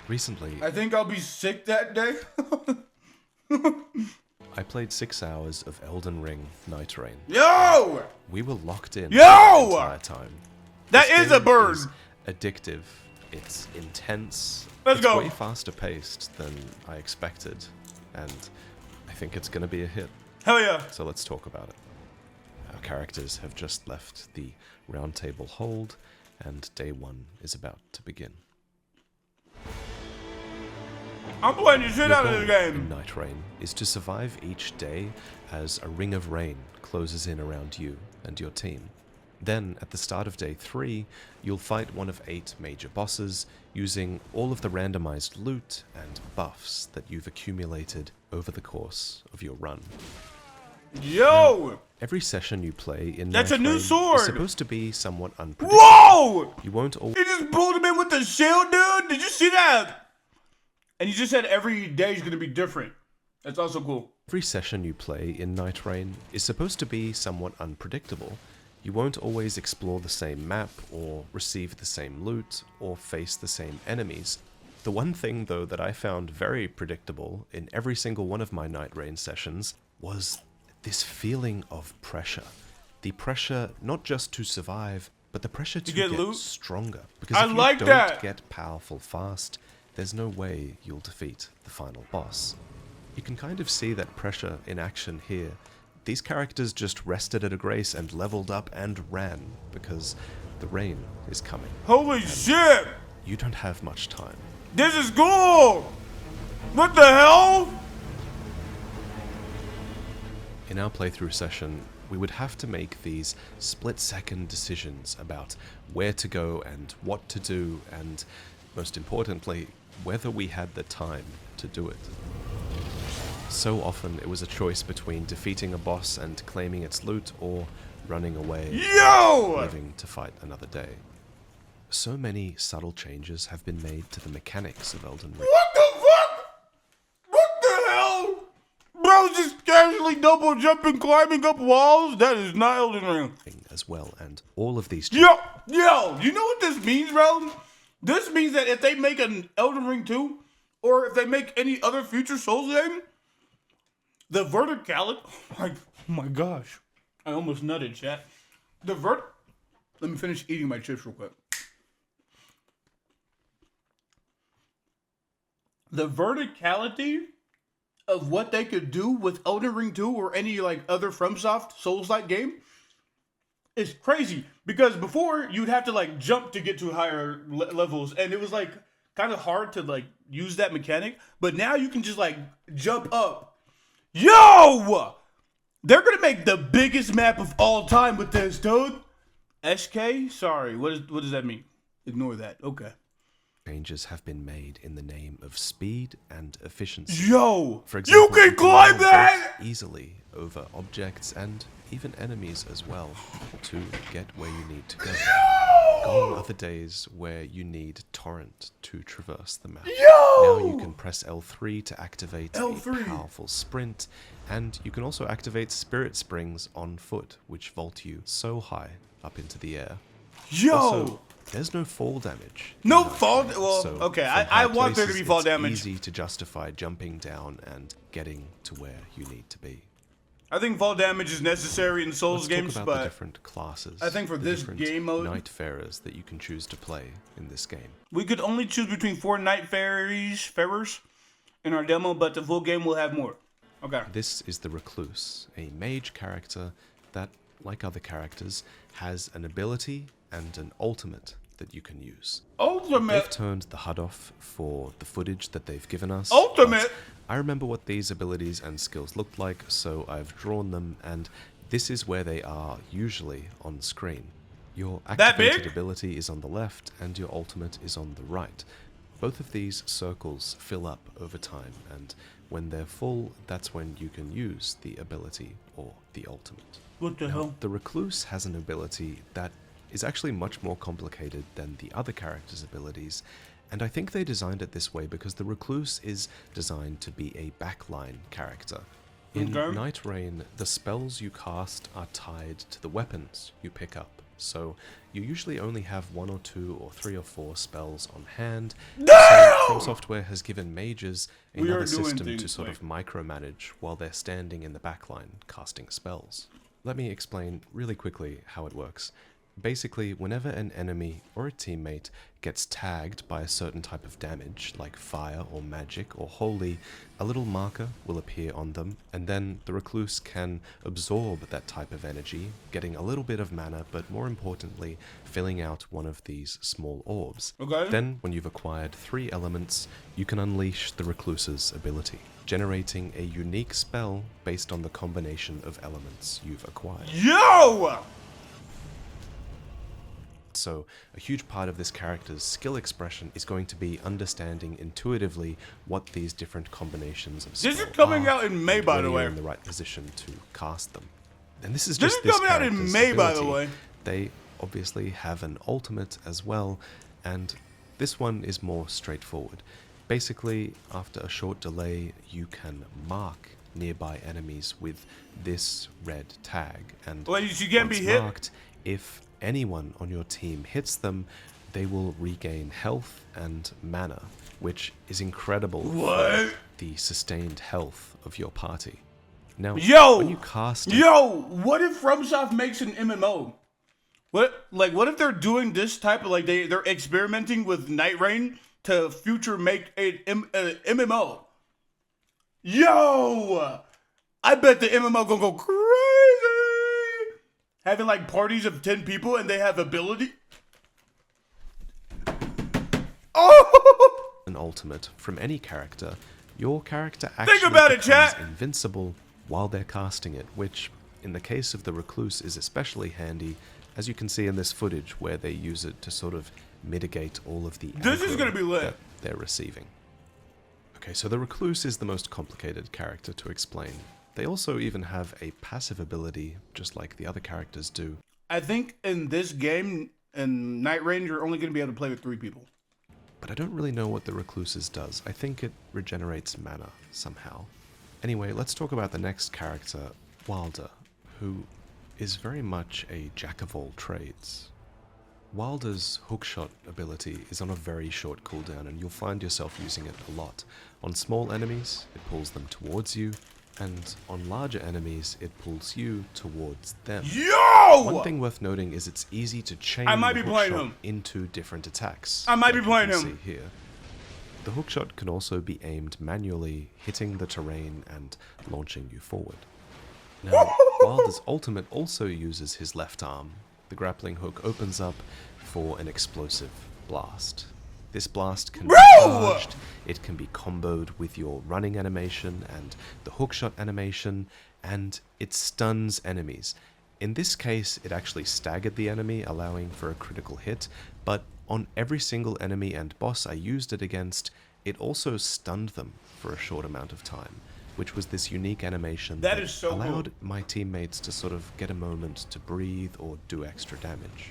Recently, I think I'll be sick that day. I played 6 hours of Elden Ring NIGHTREIGN. Yo! We were locked in Yo! the entire time. That This is a game bird. is addictive. It's intense. Let's it's go. way faster paced than I expected, and I think it's gonna be a hit. Hell yeah. So let's talk about it. Our characters have just left the round table hold, and day 1 is about to begin. I'm playing the shit Your out of goal this game. in NIGHTREIGN is to survive each day as a ring of rain closes in around you and your team. Then, at the start of day 3, you'll fight one of 8 major bosses using all of the randomized loot and buffs that you've accumulated over the course of your run. Yo! Every session you play in That's a new NIGHTREIGN sword! is supposed to be somewhat unpredictable. Whoa! You won't always He just pulled him in with the shield, dude. Did you see that? And he just said every day is gonna be different. That's also cool. Every session you play in NIGHTREIGN is supposed to be somewhat unpredictable. You won't always explore the same map, or receive the same loot, or face the same enemies. The one thing, though, that I found very predictable in every single one of my NIGHTREIGN sessions was this feeling of pressure. The pressure not just to survive, but the pressure to get get loot? stronger. Because I if you like don't that. get powerful fast, there's no way you'll defeat the final boss. You can kind of see that pressure in action here. These characters just rested at a grace and leveled up and ran because the rain is coming. Holy shit! You don't have much time. This is cool! What the hell? In our playthrough session, we would have to make these split-second decisions about where to go and what to do, and most importantly, whether we had the time to do it. So often it was a choice between defeating a boss and claiming its loot, or running away Yo! and living to fight another day. So many subtle changes have been made to the mechanics of Elden Ring What the fuck? What the hell? Bro, just casually double jumping, climbing up walls? That is not Elden Ring. as well, and all of these Yo, you know what this means, bro? This means that if they make an Elden Ring 2, or if they make any other future Souls game, the verticality, oh my gosh. I almost nutted, chat. Let me finish eating my chips real quick. The verticality of what they could do with Elden Ring 2 or any like other FromSoft Souls-like game is crazy. Because before, you'd have to like jump to get to higher levels, and it was like kind of hard to like use that mechanic. But now you can just like jump up. Yo! They're gonna make the biggest map of all time with this, dude. SK? Sorry, what does that mean? Ignore that. Okay. changes have been made in the name of speed and efficiency. Yo! For example, you can climb now that! vault easily over objects and even enemies as well to get where you need to go. Gone are the days where you need torrent to traverse the map. Yo! Now you can press L3 to activate L3. a powerful sprint, and you can also activate spirit springs on foot, which vault you so high up into the air. Yo! Also, there's no fall damage. No in fall. Night, Well, so okay. from I high want there to places, be fall it's damage. easy to justify jumping down and getting to where you need to be. I think fall damage is necessary in Souls Let's games, talk about the but different classes. I think for the this different game mode- Nightfarers that you can choose to play in this game. we could only choose between 4 Nightfarers in our demo, but the full game will have more. Okay. This is the Recluse, a mage character that, like other characters, has an ability and an ultimate that you can use. They've Ultimate. turned the HUD off for the footage that they've given us. Ultimate. but I remember what these abilities and skills looked like, so I've drawn them, and this is where they are usually on screen. Your That big? activated ability is on the left, and your ultimate is on the right. Both of these circles fill up over time, and when they're full, that's when you can use the ability or the ultimate. What the hell? The Recluse has an ability that is actually much more complicated than the other characters' abilities, and I think they designed it this way because the Recluse is designed to be a backline character. In Okay. NIGHTREIGN, the spells you cast are tied to the weapons you pick up So you usually only have 1 or 2 or 3 or 4 spells on hand. Damn! So From Software has given mages We are another doing system to things sort like- of micromanage while they're standing in the backline casting spells. Let me explain really quickly how it works. Basically, whenever an enemy or a teammate gets tagged by a certain type of damage, like fire or magic or holy, a little marker will appear on them, and then the recluse can absorb that type of energy, getting a little bit of mana, but more importantly, filling out one of these small orbs. Okay. Then, when you've acquired 3 elements, you can unleash the recluse's ability, generating a unique spell based on the combination of elements you've acquired. Yo! So, a huge part of this character's skill expression is going to be understanding intuitively what these different combinations of spells This is coming are, out in May, and by when the you're way. in the right position to cast them. And this is This just is coming out in character's May, by the ability. way. They obviously have an ultimate as well, and this one is more straightforward. Basically, after a short delay, you can mark nearby enemies with this red tag, and Well, you can't be once hit. marked, if anyone on your team hits them, they will regain health and mana, which is incredible What? for the sustained health of your party. Now, Yo! when you cast it, Yo, what if FromSoft makes an MMO? What if they're doing this type of they're experimenting with NIGHTREIGN to future make an MMO? Yo, I bet the MMO gonna go crazy. Having parties of 10 people and they have ability. Oh! an ultimate from any character, your character actually about it, becomes chat. invincible while they're casting it, which, in the case of the recluse, is especially handy, as you can see in this footage where they use it to sort of mitigate all of the This is aggro gonna be lit. that they're receiving. Okay, so the recluse is the most complicated character to explain. They also even have a passive ability, just like the other characters do. I think in this game, in NIGHTREIGN, you're only gonna be able to play with 3 people. But I don't really know what the recluse's does. I think it regenerates mana somehow. Anyway, let's talk about the next character, Wilder, who is very much a jack of all trades. Wilder's hookshot ability is on a very short cooldown, and you'll find yourself using it a lot. On small enemies, it pulls them towards you, and on larger enemies, it pulls you towards them. Yo! One thing worth noting is it's easy to chain I might the be playing hookshot him. into different attacks. I might be like you playing can him. see here. The hookshot can also be aimed manually, hitting the terrain and launching you forward. Now, Wilder's ultimate also uses his left arm. The grappling hook opens up for an explosive blast. This blast can be Bro! charged, it can be comboed with your running animation and the hookshot animation, and it stuns enemies. In this case, it actually staggered the enemy, allowing for a critical hit, but on every single enemy and boss I used it against, it also stunned them for a short amount of time, which was this unique animation That is so allowed cool. my teammates to sort of get a moment to breathe or do extra damage.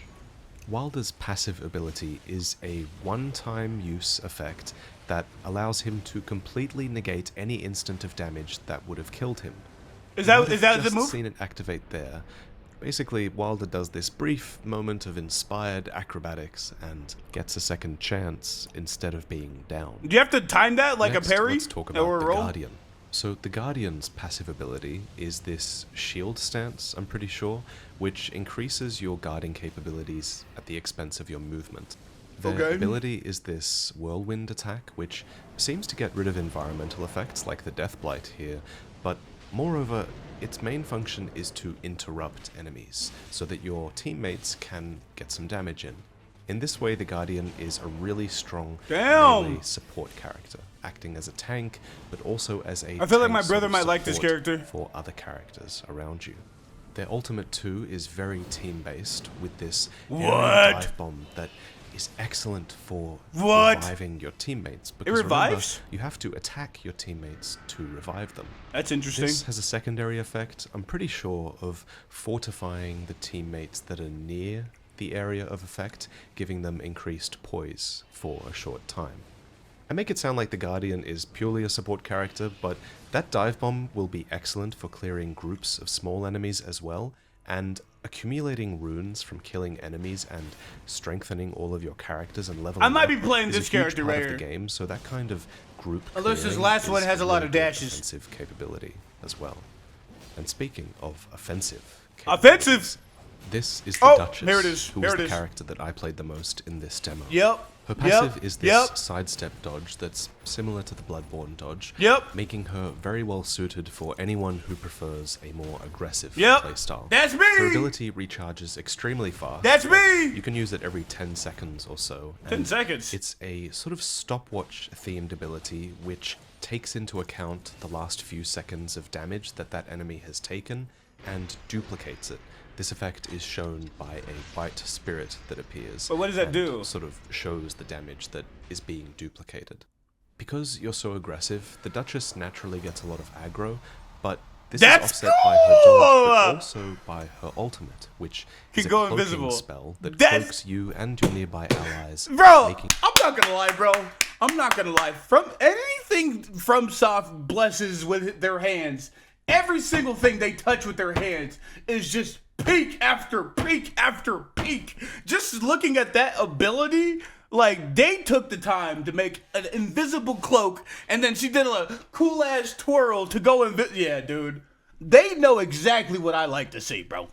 Wilder's passive ability is a one-time use effect that allows him to completely negate any instant of damage that would have killed him. Is You might that have the just move? seen it activate there. Basically, Wilder does this brief moment of inspired acrobatics and gets a second chance instead of being down. Do you have to time that like Next, a parry let's talk or about a the roll? Guardian. So the Guardian's passive ability is this shield stance, I'm pretty sure, which increases your guarding capabilities at the expense of your movement. The Okay. ability is this whirlwind attack, which seems to get rid of environmental effects like the Death Blight here, but moreover, its main function is to interrupt enemies, so that your teammates can get some damage in. In this way, the Guardian is a really strong Damn! melee support character, acting as a tank, but also as a I feel like my tank brother sort of might like this support character. for other characters around you. Their ultimate too is very team-based, with this aerial What? dive bomb that is excellent for What? reviving your teammates. Because revives? remember, you have to attack your teammates to revive them. That's interesting. This has a secondary effect, I'm pretty sure, of fortifying the teammates that are near the area of effect, giving them increased poise for a short time. I make it sound like the Guardian is purely a support character, but that dive bomb will be excellent for clearing groups of small enemies as well, and accumulating runes from killing enemies and strengthening all of your characters and leveling I might be up playing is a this huge character part right of the here. game, so that kind of group Unless this clearing last one is has a a lot really of good dashes. offensive capability as well. And speaking of offensive Offensive! this is the Oh, Duchess, here it is. who Here was it the is. character that I played the most in this demo. Yep. Her passive is this Yep. sidestep dodge that's similar to the Bloodborne dodge, Yep. making her very well suited for anyone who prefers a more aggressive Yep. playstyle. That's me! Her ability recharges extremely fast. That's me! You can use it every 10 seconds or so. 10 and seconds. It's a sort of stopwatch themed ability which takes into account the last few seconds of damage that that enemy has taken and duplicates it. This effect is shown by a white spirit that appears. But what does that and do? Sort of shows the damage that is being duplicated. Because you're so aggressive, the Duchess naturally gets a lot of aggro, but this That's is offset by her dodge, but cool! also by her ultimate, which Can is a go cloaking invisible. spell that That's- cloaks you and your nearby allies, Bro, making I'm not gonna lie, bro. I'm not gonna lie. From anything from Soft blesses with their hands, every single thing they touch with their hands is just peak after peak after peak. Just looking at that ability, like they took the time to make an invisible cloak, and then she did a cool ass twirl to go yeah, dude. They know exactly what I like to see, bro.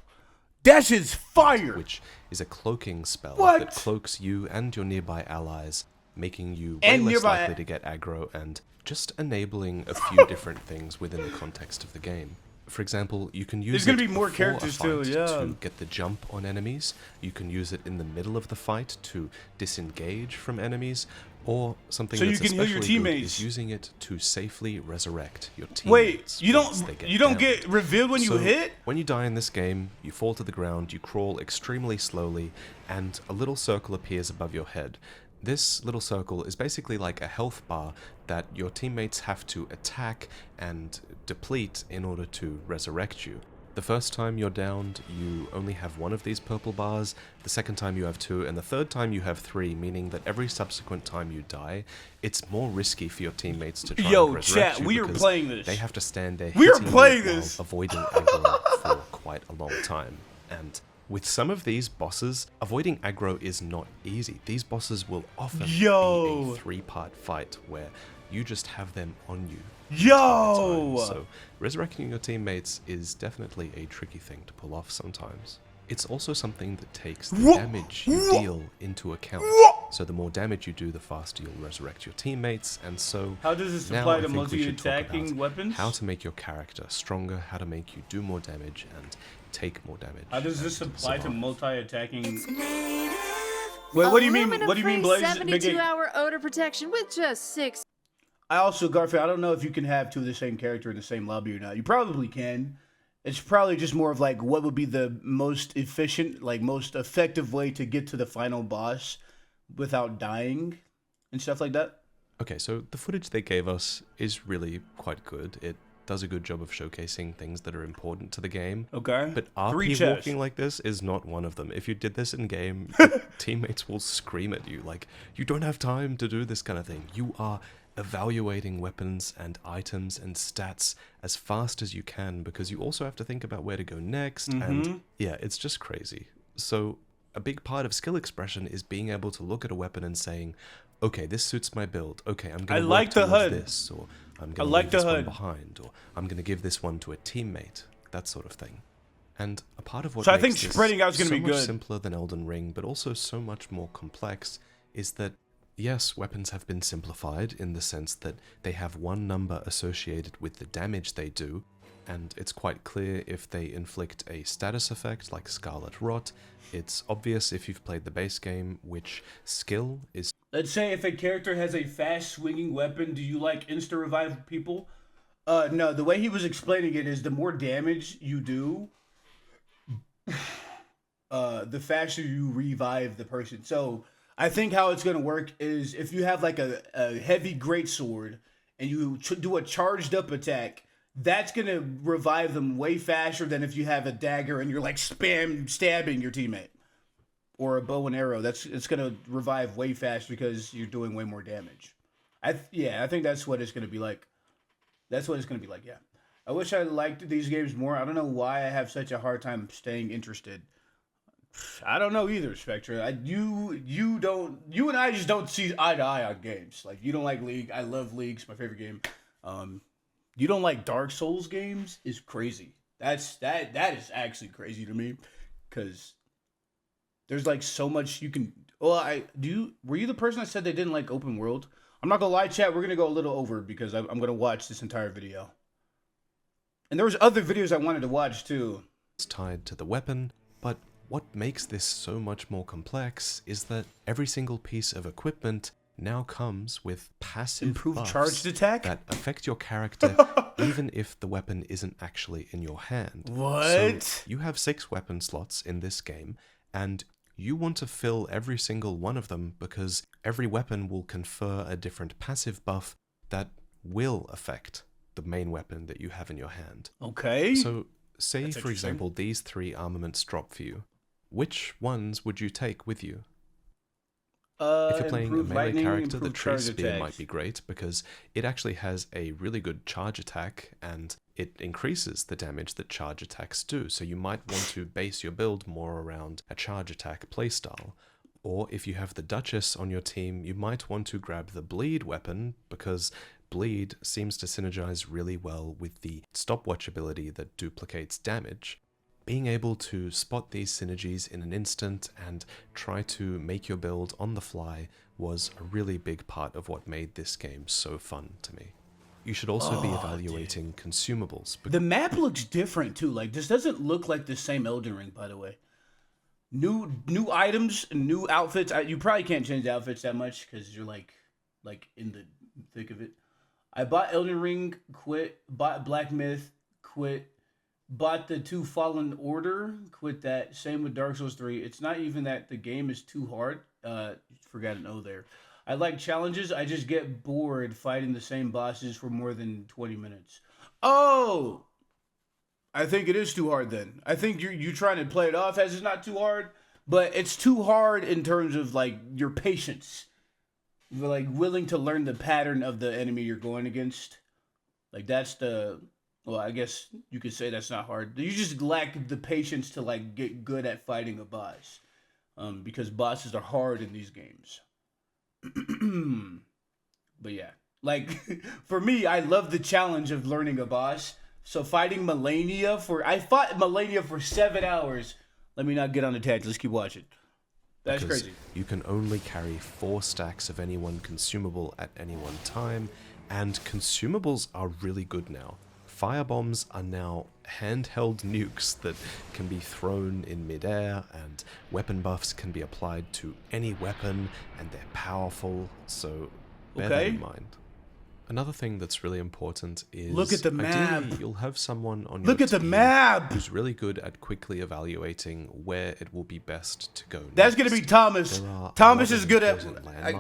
That shit's fire. which is a cloaking spell What? that cloaks you and your nearby allies, making you way And less nearby- likely to get aggro and just enabling a few different things within the context of the game. For example, you can use There's gonna it be more before characters a fight too, yeah. to get the jump on enemies. You can use it in the middle of the fight to disengage from enemies, or something So you that's can heal your especially good teammates. is using it to safely resurrect your teammates. Wait, you once they don't get you don't downed. get revealed when you So, hit? When you die in this game, you fall to the ground, you crawl extremely slowly, and a little circle appears above your head. This little circle is basically like a health bar that your teammates have to attack and deplete in order to resurrect you. The first time you're downed, you only have one of these purple bars, the second time you have two, and the third time you have three, meaning that every subsequent time you die, it's more risky for your teammates to try Yo, and resurrect chat, you we are because playing this. they have to stand there We are hitting you playing while this. avoiding aggro for quite a long time. And with some of these bosses, avoiding aggro is not easy. These bosses will often be Yo. a three-part fight where you just have them on you. Yo! So resurrecting your teammates is definitely a tricky thing to pull off sometimes. It's also something that takes the damage you deal into account. So the more damage you do, the faster you'll resurrect your teammates, and so How does this now apply I to think we should talk multi-attacking about weapons? how to make your character stronger, how to make you do more damage and take more damage. How does this and apply to survive. multi-attacking? Wait, what do you mean? What do you mean, Blaze? 72-hour odor protection with just 6. I also, Garfield, I don't know if you can have two of the same character in the same lobby or not. You probably can. It's probably just more of like what would be the most efficient, like most effective way to get to the final boss without dying and stuff like that. Okay, so the footage they gave us is really quite good. It does a good job of showcasing things that are important to the game. Okay. But 3 RP chests. walking like this is not one of them. If you did this in game, your teammates will scream at you like, you don't have time to do this kind of thing. You are evaluating weapons and items and stats as fast as you can because you also have to think about where to go next. And yeah, it's just crazy. So a big part of skill expression is being able to look at a weapon and saying, okay, this suits my build. Okay, I'm going to like the HUD. this, or I'm going to like leave the this one HUD. behind, or I'm going to give this one to a teammate, that sort of thing. And a part of what So I makes think this spreading out is gonna so be much good. simpler than Elden Ring, but also so much more complex, is that yes, weapons have been simplified in the sense that they have one number associated with the damage they do, and it's quite clear if they inflict a status effect like Scarlet Rot. It's obvious if you've played the base game which skill is. Let's say if a character has a fast swinging weapon, do you like insta revive people? No, the way he was explaining it is the more damage you do, the faster you revive the person. So I think how it's gonna work is if you have like a heavy greatsword and you do a charged up attack, that's gonna revive them way faster than if you have a dagger and you're like spam stabbing your teammate. Or a bow and arrow, it's gonna revive way faster because you're doing way more damage. I think that's what it's gonna be like. That's what it's gonna be like, yeah. I wish I liked these games more. I don't know why I have such a hard time staying interested. I don't know either, Spectra. You and I just don't see eye to eye on games. Like you don't like League. I love League. It's my favorite game. Um, you don't like Dark Souls games is crazy. That is actually crazy to me, because there's like so much you can. Well, I do. Were you the person that said they didn't like open world? I'm not gonna lie, chat. We're gonna go a little over because I'm gonna watch this entire video, and there was other videos I wanted to watch too. It's tied to the weapon, but what makes this so much more complex is that every single piece of equipment now comes with passive Improved buffs charged attack that affect your character even if the weapon isn't actually in your hand. What? So you have 6 weapon slots in this game, and you want to fill every single one of them because every weapon will confer a different passive buff that will affect the main weapon that you have in your hand. Okay. So say, That's for example, these 3 armaments drop for you. Which ones would you take with you? If you're playing a melee character, the tree spear might be great because it actually has a really good charge attack and it increases the damage that charge attacks do. So you might want to base your build more around a charge attack playstyle. Or if you have the Duchess on your team, you might want to grab the bleed weapon because bleed seems to synergize really well with the stopwatch ability that duplicates damage. Being able to spot these synergies in an instant and try to make your build on the fly was a really big part of what made this game so fun to me. You should also be evaluating consumables. The map looks different too. Like this doesn't look like the same Elden Ring, by the way. New items, new outfits. You probably can't change the outfits that much because you're like in the thick of it. I bought Elden Ring, quit. Bought Black Myth, quit. Bought the 2 Fallen Order, quit that. Same with Dark Souls 3. It's not even that the game is too hard. Forgot an O there. I like challenges. I just get bored fighting the same bosses for more than 20 minutes. Oh! I think it is too hard then. I think you're trying to play it off as it's not too hard, but it's too hard in terms of like your patience. You're like willing to learn the pattern of the enemy you're going against. Like that's the... Well, I guess you could say that's not hard. You just lack the patience to like get good at fighting a boss, because bosses are hard in these games. But yeah, like for me, I love the challenge of learning a boss. So fighting I fought Melania for 7 hours. Let me not get on the tangent. Let's keep watching. That's because crazy. You can only carry 4 stacks of any one consumable at any one time, and consumables are really good now. Firebombs are now handheld nukes that can be thrown in midair, and weapon buffs can be applied to any weapon, and they're powerful, so bear that in mind. Another thing that's really important is... Look at the map! Ideally, you'll have someone on your Look at the team map! who's really good at quickly evaluating where it will be best to go That's next. gonna be Thomas. Thomas is good at...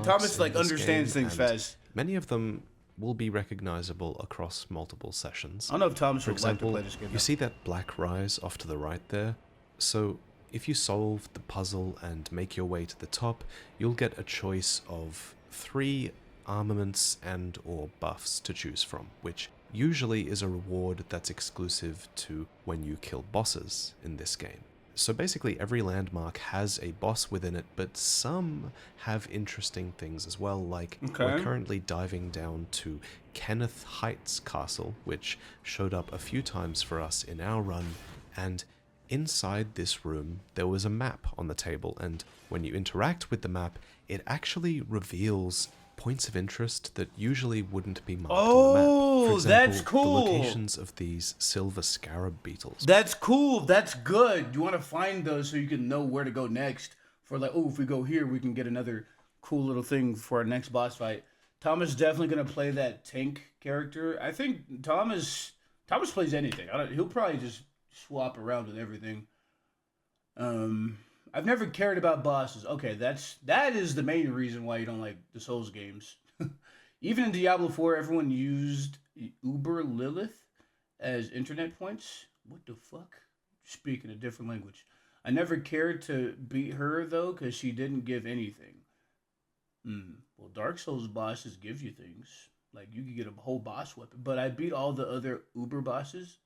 Thomas like understands things fast. Many of them will be recognizable across multiple sessions. I don't know if Thomas For would like to example, play this game. you see that black rise off to the right there? So if you solve the puzzle and make your way to the top, you'll get a choice of 3 armaments and or buffs to choose from, which usually is a reward that's exclusive to when you kill bosses in this game. So basically every landmark has a boss within it, but some have interesting things as well, like we're currently diving down to Kenneth Heights Castle, which showed up a few times for us in our run, and inside this room there was a map on the table, and when you interact with the map, it actually reveals points of interest that usually wouldn't be marked on the map. For example, that's cool. The locations of these silver scarab beetles. That's cool. That's good. You want to find those so you can know where to go next. For like, oh, if we go here, we can get another cool little thing for our next boss fight. Thomas is definitely gonna play that tank character. I think Thomas plays anything. He'll probably just swap around with everything. I've never cared about bosses. Okay, that is the main reason why you don't like the Souls games. Even in Diablo 4, everyone used Uber Lilith as internet points. What the fuck? Speaking a different language. I never cared to beat her, though, because she didn't give anything. Well, Dark Souls bosses give you things. Like you could get a whole boss weapon. But I beat all the other Uber bosses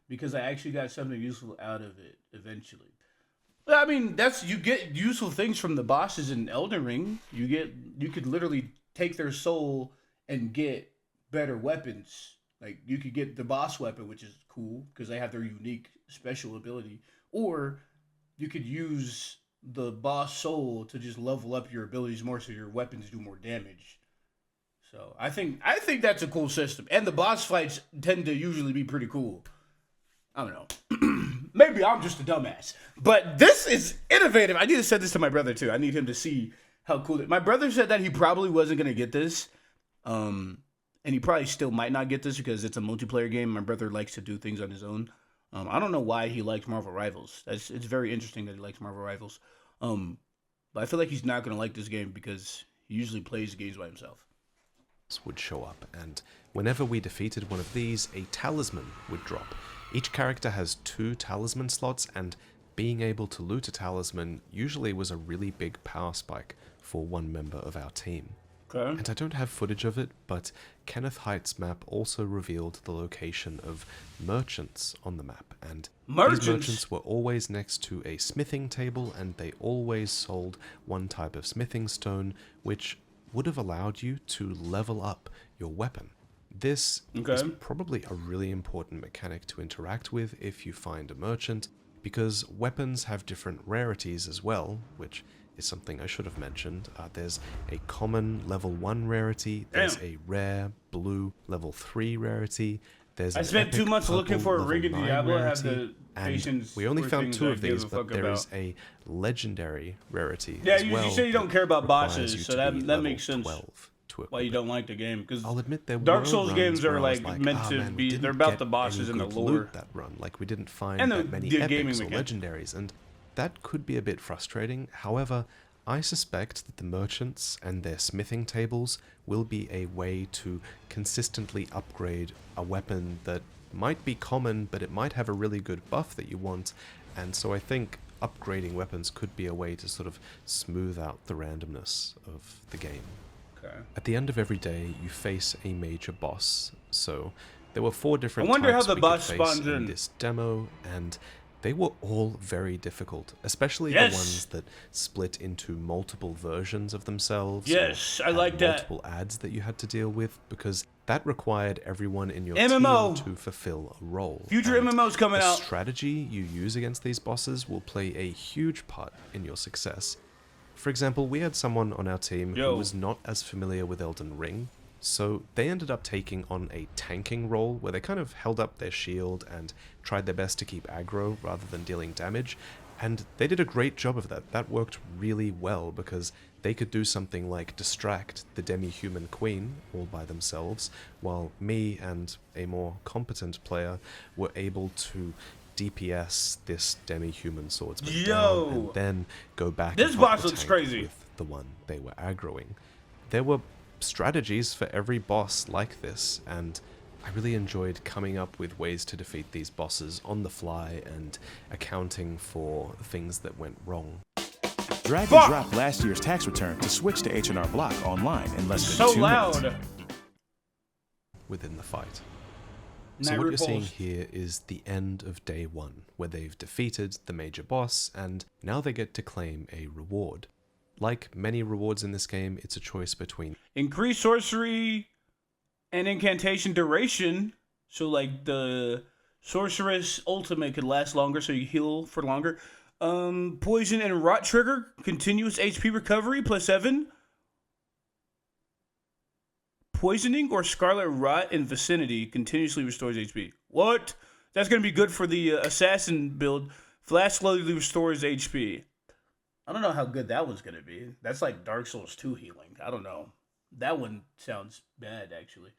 because I actually got something useful out of it eventually. But I mean, you get useful things from the bosses in Elden Ring. You could literally take their soul and get better weapons. Like you could get the boss weapon, which is cool because they have their unique special ability, or you could use the boss soul to just level up your abilities more, so your weapons do more damage. So I think that's a cool system, and the boss fights tend to usually be pretty cool. I don't know. Maybe I'm just a dumbass, but this is innovative. I need to send this to my brother too. I need him to see how cool it. My brother said that he probably wasn't gonna get this, and he probably still might not get this because it's a multiplayer game. My brother likes to do things on his own. I don't know why he likes Marvel Rivals. It's very interesting that he likes Marvel Rivals. But I feel like he's not gonna like this game because he usually plays games by himself. Would show up, and whenever we defeated one of these, a talisman would drop. Each character has 2 talisman slots, and being able to loot a talisman usually was a really big power spike for one member of our team. Okay. And I don't have footage of it, but Kenneth Height's map also revealed the location of merchants on the map, and these merchants were always next to a smithing table, and they always sold one type of smithing stone, which would have allowed you to level up your weapon. This is probably a really important mechanic to interact with if you find a merchant, because weapons have different rarities as well, which is something I should have mentioned. There's a common level 1 rarity, there's a rare blue level 3 rarity, there's I spent 2 months looking for a ring in Diablo. I have the patience. We only found 2 of these, but there is a legendary rarity as well. Yeah, you say you don't care about bosses, so that makes sense. Why you don't like the game? Because I'll admit there Dark were Souls games are like meant to man, be. They're about the bosses and the lore. Loot that run, like we didn't find that many epics or legendaries, and that could be a bit frustrating. However, I suspect that the merchants and their smithing tables will be a way to consistently upgrade a weapon that might be common, but it might have a really good buff that you want, and so I think upgrading weapons could be a way to sort of smooth out the randomness of the game. Okay. At the end of every day, you face a major boss, so there were 4 different I wonder types how the we boss could face spawns in in this demo, and they were all very difficult, especially the ones that split into multiple versions of themselves. Yes, I like that. Multiple ads that you had to deal with, because that required everyone in your MMO. team to fulfill a role. Future MMOs coming out. The strategy you use against these bosses will play a huge part in your success. For example, we had someone on our team who was not as familiar with Elden Ring, so they ended up taking on a tanking role where they kind of held up their shield and tried their best to keep aggro rather than dealing damage, and they did a great job of that. That worked really well because they could do something like distract the demi-human queen all by themselves, while me and a more competent player were able to DPS this demi-human swordsman down, and then go back. This boss looks crazy. With the one they were aggroing. There were strategies for every boss like this, and I really enjoyed coming up with ways to defeat these bosses on the fly and accounting for things that went wrong. Drag and drop last year's tax return to switch to H&R Block online in less than 2 minutes. Within the fight. So what you're seeing here is the end of day 1, where they've defeated the major boss, and now they get to claim a reward. Like many rewards in this game, it's a choice between increased sorcery and incantation duration. So like the sorceress ultimate could last longer, so you heal for longer. Poison and rot trigger, continuous HP recovery +7. Poisoning or scarlet rot in vicinity continuously restores HP. What? That's going to be good for the assassin build. Flash slowly restores HP. I don't know how good that one's going to be. That's like Dark Souls 2 healing. I don't know. That one sounds bad, actually.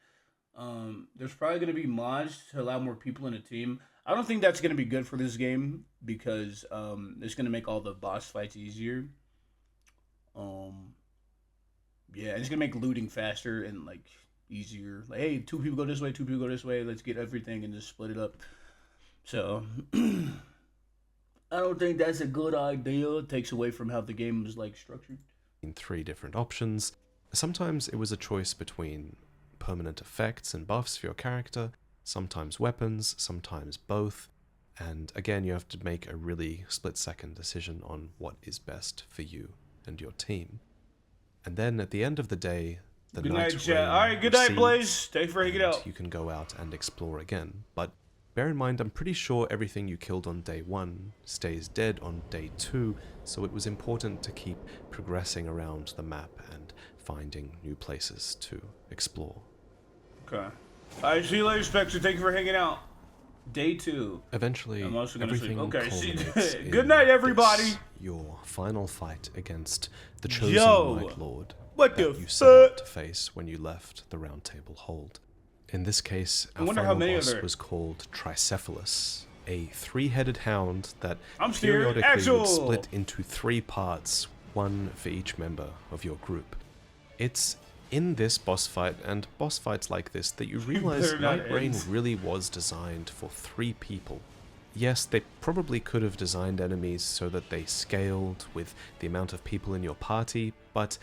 There's probably going to be mods to allow more people in a team. I don't think that's going to be good for this game because it's going to make all the boss fights easier. Yeah, it's gonna make looting faster and like easier. Like, hey, 2 people go this way, 2 people go this way. Let's get everything and just split it up. So I don't think that's a good idea. It takes away from how the game is like structured. 3 different options. Sometimes it was a choice between permanent effects and buffs for your character, sometimes weapons, sometimes both, and again you have to make a really split-second decision on what is best for you and your team. And then at the end of the day, the Good night, Night chat. Rain Alright, good night, recedes, Blaze. Thanks for hanging and out. you can go out and explore again. But bear in mind, I'm pretty sure everything you killed on day 1 stays dead on day 2, so it was important to keep progressing around the map and finding new places to explore. Okay. Alright, see you later, Spectre. Thank you for hanging out. Day 2. Eventually, I'm also gonna everything sleep. Okay, see- culminates good in night, everybody. this, your final fight against the chosen Yo, Night Lord what that the you set out fuck? to face when you left the Round Table Hold. In this case, I our wonder how final many are boss there. was called Tricephalus, a 3-headed hound that I'm scared. periodically Axel! would split into 3 parts, one for each member of your group. It's in this boss fight and boss fights like this that you realize better not Night Rain end. really was designed for 3 people. Yes, they probably could have designed enemies so that they scaled with the amount of people in your party, but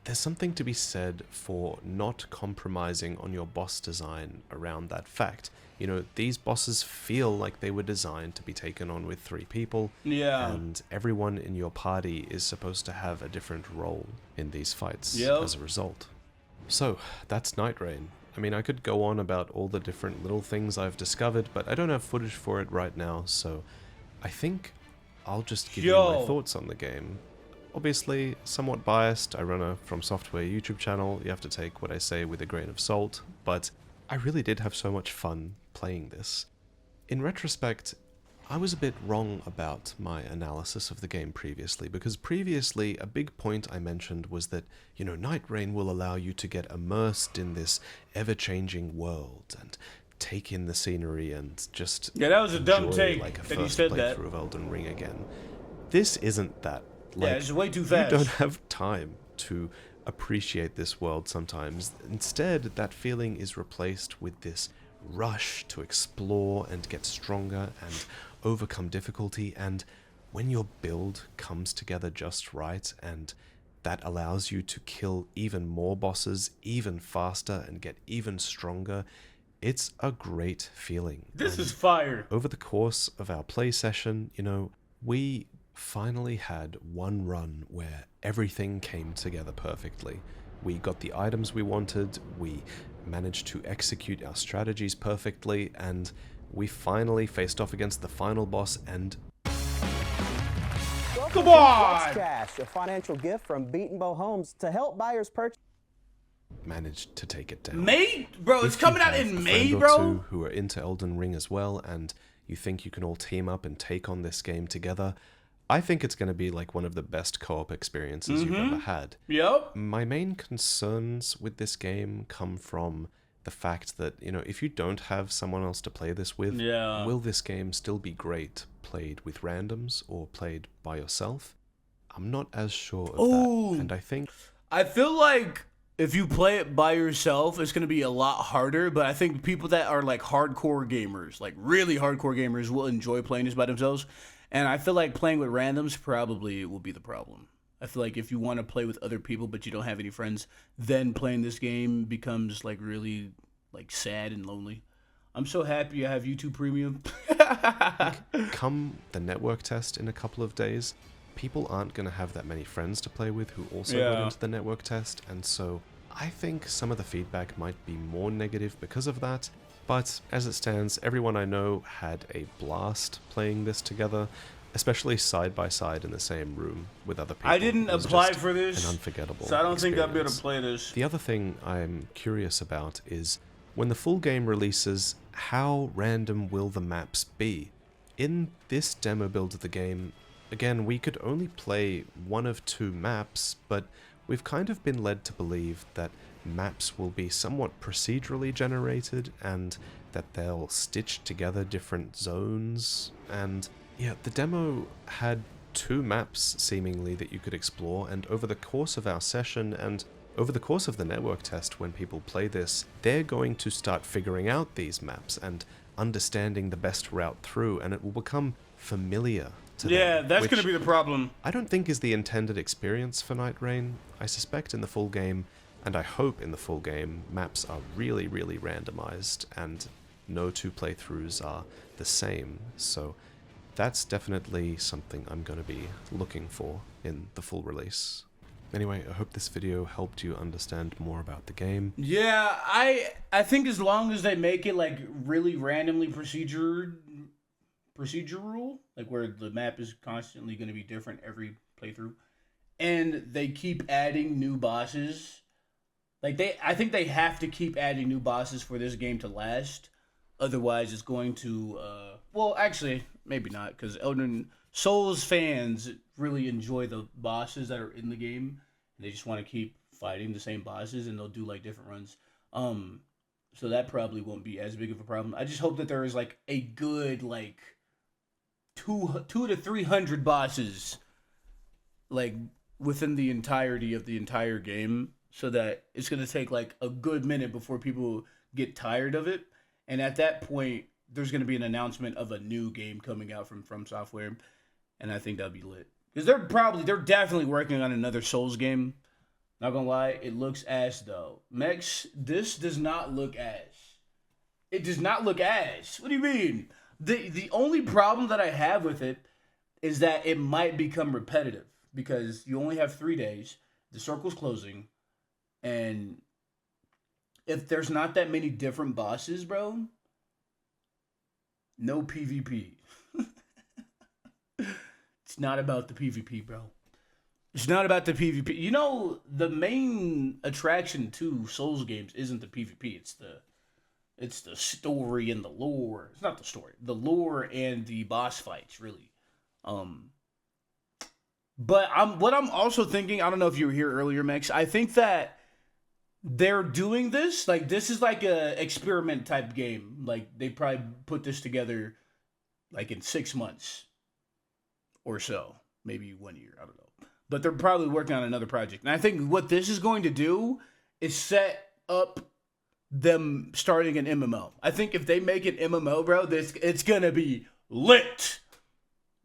there's something to be said for not compromising on your boss design around that fact. You know, these bosses feel like they were designed to be taken on with 3 people, Yeah. and everyone in your party is supposed to have a different role in these fights Yep. as a result. So, that's Night Rain. I mean, I could go on about all the different little things I've discovered, but I don't have footage for it right now, so I think I'll just give you my thoughts on the game. Obviously, somewhat biased. I run a From Software YouTube channel. You have to take what I say with a grain of salt, but I really did have so much fun playing this. In retrospect, I was a bit wrong about my analysis of the game previously, because previously a big point I mentioned was that, you know, Night Rain will allow you to get immersed in this ever-changing world and take in the scenery and just Yeah, that was a dumb enjoy, take like a that you first said that. playthrough of Elden Ring again. This isn't that. Yeah, it's way too fast. You don't have time to appreciate this world sometimes. Instead, that feeling is replaced with this rush to explore and get stronger and overcome difficulty, and when your build comes together just right and that allows you to kill even more bosses even faster and get even stronger, it's a great feeling. This And is fire. over the course of our play session, you know, we finally had one run where everything came together perfectly. We got the items we wanted, we managed to execute our strategies perfectly, and we finally faced off against the final boss and Come on! Cash, a financial gift from Beaten Bow Homes to help buyers purchase. managed to take it down. May? Bro, it's If you coming out have in a May, friend or bro? two who are into Elden Ring as well, and you think you can all team up and take on this game together, I think it's going to be like one of the best co-op experiences you've ever had. Yep. My main concerns with this game come from the fact that, you know, if you don't have someone else to play this with, Yeah. will this game still be great played with randoms or played by yourself? I'm not as sure of Ooh. that, and I think I feel like if you play it by yourself, it's going to be a lot harder, but I think people that are like hardcore gamers, like really hardcore gamers, will enjoy playing this by themselves. And I feel like playing with randoms probably will be the problem. I feel like if you want to play with other people but you don't have any friends, then playing this game becomes like really like sad and lonely. I'm so happy I have YouTube Premium. come the network test in a couple of days, people aren't going to have that many friends to play with who also got Yeah. into the network test, and so I think some of the feedback might be more negative because of that. But as it stands, everyone I know had a blast playing this together, especially side by side in the same room with other people. I didn't It was apply just for this, an unforgettable so I don't think I'll be able experience. to play this. The other thing I'm curious about is when the full game releases, how random will the maps be? In this demo build of the game, again, we could only play one of 2 maps, but we've kind of been led to believe that maps will be somewhat procedurally generated and that they'll stitch together different zones. And yeah, the demo had 2 maps seemingly that you could explore, and over the course of our session and over the course of the network test, when people play this, they're going to start figuring out these maps and understanding the best route through, and it will become familiar to them. Yeah, that's which going to be the problem. I don't think is the intended experience for Night Rain. I suspect in the full game, And I hope in the full game, maps are really, really randomized and no two playthroughs are the same. So that's definitely something I'm going to be looking for in the full release. Anyway, I hope this video helped you understand more about the game. Yeah, I think as long as they make it like really randomly procedural, like where the map is constantly going to be different every playthrough, and they keep adding new bosses, like I think they have to keep adding new bosses for this game to last. Otherwise, it's going to well, actually, maybe not, because Elden Souls fans really enjoy the bosses that are in the game. And they just want to keep fighting the same bosses, and they'll do like different runs. So that probably won't be as big of a problem. I just hope that there is like a good like two to 300 bosses like within the entirety of the entire game, so that it's gonna take like a good minute before people get tired of it. And at that point, there's gonna be an announcement of a new game coming out from Software. And I think that'd be lit. Because they're definitely working on another Souls game. Not gonna lie, it looks ass though. Mex, this does not look ass. It does not look ass. What do you mean? The only problem that I have with it is that it might become repetitive. Because you only have 3 days, the circle's closing, and if there's not that many different bosses, bro, no PvP. It's not about the PvP, bro. It's not about the PvP. You know, the main attraction to Souls games isn't the PvP. It's the story and the lore. It's not the story. The lore and the boss fights, really. But what I'm also thinking, I don't know if you were here earlier, Max. I think that they're doing this, like this is like a experiment type game. Like they probably put this together like in 6 months. Or so, maybe 1 year, I don't know. But they're probably working on another project. And I think what this is going to do is set up them starting an MMO. I think if they make an MMO, bro, it's going to be lit.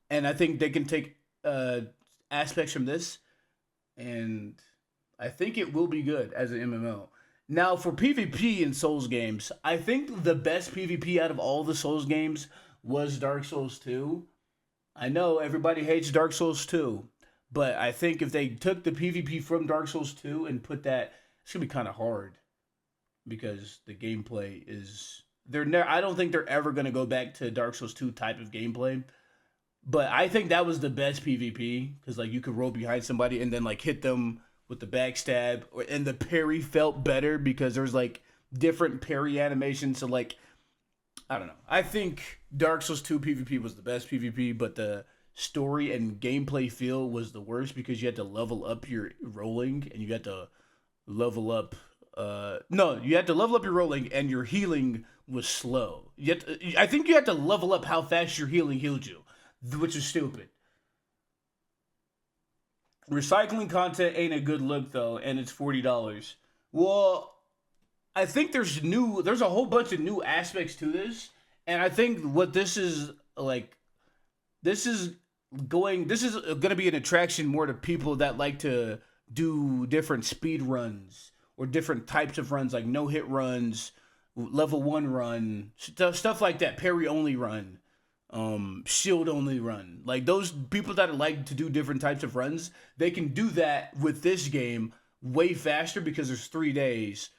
And I think they can take aspects from this, and I think it will be good as an MMO. Now, for PvP in Souls games, I think the best PvP out of all the Souls games was Dark Souls 2. I know everybody hates Dark Souls 2, but I think if they took the PvP from Dark Souls 2 and put that, it's going to be kind of hard because the gameplay is... I don't think they're ever going to go back to Dark Souls 2 type of gameplay, but I think that was the best PvP because like you could roll behind somebody and then like hit them with the backstab, and the parry felt better because there's like different parry animations, so like I don't know. I think Dark Souls 2 PvP was the best PvP, but the story and gameplay feel was the worst because you had to level up your rolling and you had to level up... you had to level up your rolling and your healing was slow. I think you had to level up how fast your healing healed you, which is stupid. Recycling content ain't a good look though, and it's $40. Well... I think there's a whole bunch of new aspects to this, and I think what this is like, this is going to be an attraction more to people that like to do different speed runs or different types of runs, like no hit runs, level 1 run, stuff like that, parry only run, shield only run. Like those people that like to do different types of runs, they can do that with this game way faster because there's 3 days.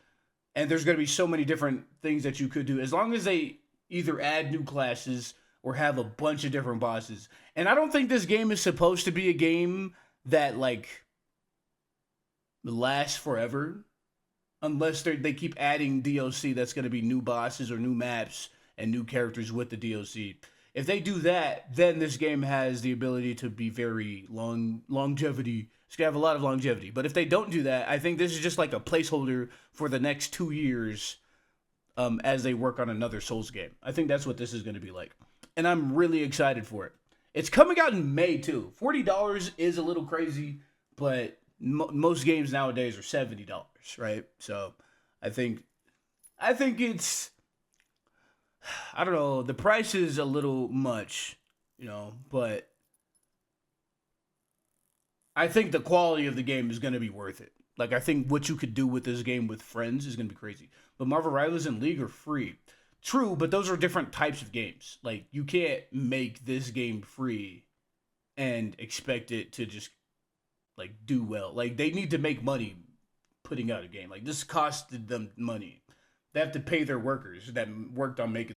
And there's going to be so many different things that you could do as long as they either add new classes or have a bunch of different bosses. And I don't think this game is supposed to be a game that like lasts forever unless they keep adding DLC that's going to be new bosses or new maps and new characters with the DLC. If they do that, then this game has the ability to be very longevity. It's going to have a lot of longevity. But if they don't do that, I think this is just like a placeholder for the next 2 years as they work on another Souls game. I think that's what this is going to be like. And I'm really excited for it. It's coming out in May, too. $40 is a little crazy, but most games nowadays are $70, right? So I think it's... I don't know. The price is a little much, but... I think the quality of the game is going to be worth it. Like, I think what you could do with this game with friends is going to be crazy. But Marvel Rivals and League are free. True, but those are different types of games. Like, you can't make this game free and expect it to just, like, do well. Like, they need to make money putting out a game. Like, this costed them money. They have to pay their workers that worked on making